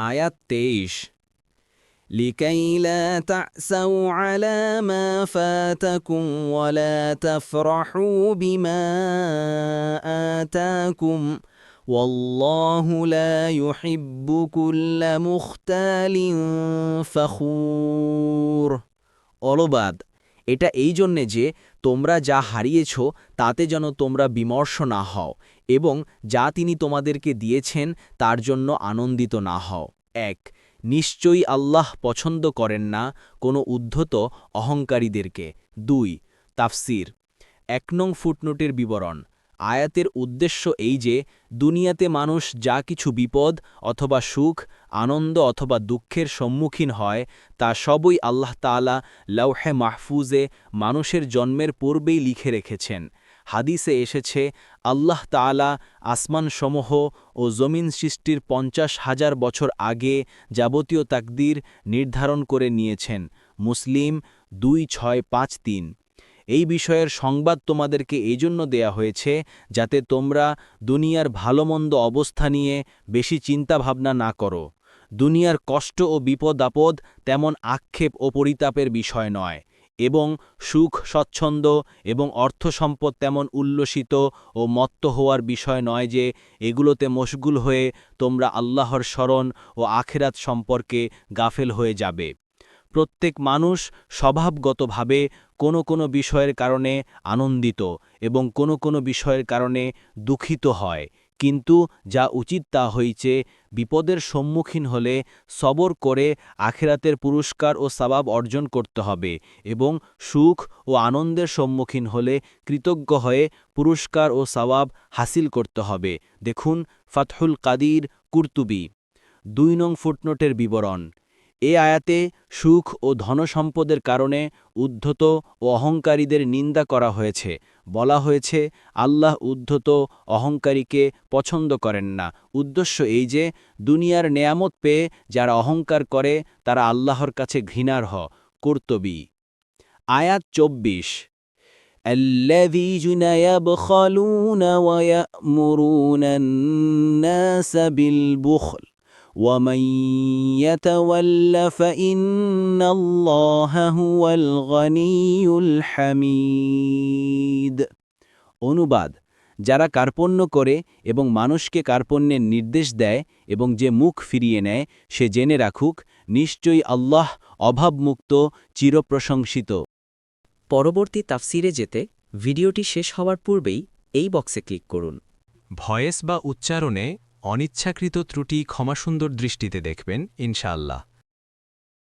আয়াত 23 লিকাই লা তা'সাউ আলা মা ফাতাকুম ওয়া লা তাফরাহু বিমা আতাকুম ওয়াল্লাহু লা ইউহিব্বু কুল্লা মুখতালিন ফখুর। অলবাদ এটা এই জন্যে যে তোমরা যা হারিয়েছ তাতে যেন তোমরা বিমর্ষ না হও এবং যা তিনি তোমাদেরকে দিয়েছেন তার জন্য আনন্দিত না হও। ১ নিশ্চয়ই আল্লাহ পছন্দ করেন না কোনো উদ্ধত অহংকারীদেরকে। ২ তাফসির ১ নং ফুটনোটের বিবরণ। আয়াতের উদ্দেশ্য এই যে দুনিয়াতে মানুষ যা কিছু বিপদ অথবা সুখ আনন্দ অথবা দুঃখের সম্মুখীন হয় তা সবই আল্লাহ তাআলা লাওহে মাহফুজে মানুষের জন্মের পূর্বেই লিখে রেখেছেন। হাদিসে এসেছে আল্লাহ তাআলা আসমানসমূহ ও জমিন সৃষ্টির ৫০,০০০ বছর আগে যাবতীয় তাকদীর নির্ধারণ করে নিয়েছেন। মুসলিম ২৬৫৩। এই বিষয়ের সংবাদ তোমাদেরকে এইজন্য দেয়া হয়েছে যাতে তোমরা দুনিয়ার ভালোমন্দ অবস্থা নিয়ে বেশি চিন্তাভাবনা না করো। দুনিয়ার কষ্ট ও বিপদ আপদ তেমন আক্ষেপ ও পরিতাপের বিষয় নয় এবং সুখ স্বচ্ছন্দ এবং অর্থসম্পদ তেমন উল্লসিত ও মত্ত হওয়ার বিষয় নয় যে এগুলোতে মশগুল হয়ে তোমরা আল্লাহর স্মরণ ও আখিরাত সম্পর্কে গাফেল হয়ে যাবে। প্রত্যেক মানুষ স্বভাবগতভাবে কোনো কোনো বিষয়ের কারণে আনন্দিত এবং কোনো কোনো বিষয়ের কারণে দুঃখিত হয়, কিন্তু যা উচিত তা হইছে বিপদের সম্মুখীন হলে সবর করে আখিরাতের পুরস্কার ও সওয়াব অর্জন করতে হবে এবং সুখ ও আনন্দের সম্মুখীন হলে কৃতজ্ঞ হয়ে পুরস্কার ও সওয়াব হাসিল করতে হবে। দেখুন ফাতহুল কাদির কুরতুবী। ২ নং ফুটনোটের বিবরণ। এ আয়াতে সুখ ও ধনসম্পদের কারণে উদ্ধত ও অহংকারীদের নিন্দা করা হয়েছে। বলা হয়েছে আল্লাহ উদ্ধত অহংকারীকে পছন্দ করেন না। উদ্দেশ্য এই যে দুনিয়ার নেয়ামত পেয়ে যারা অহংকার করে তারা আল্লাহর কাছে ঘৃণার্হ। কুরতুবী। আয়াত ২৪ الذين يبخلون ويأمرون الناس بالبخل ومن يتول فإن الله هو الغني الحميد। অনুবাদ যারা কার্পণ্য করে এবং মানুষকে কার্পণ্যের নির্দেশ দেয় এবং যে মুখ ফিরিয়ে নেয় সে জেনে রাখুক নিশ্চয়ই আল্লাহ অভাবমুক্ত চিরপ্রশংসিত। পরবর্তী তাফসিরে যেতে ভিডিওটি শেষ হওয়ার পূর্বেই এই বক্সে ক্লিক করুন। ভয়েস বা উচ্চারণে অনিচ্ছাকৃত ত্রুটি ক্ষমাসুন্দর দৃষ্টিতে দেখবেন ইনশাআল্লাহ।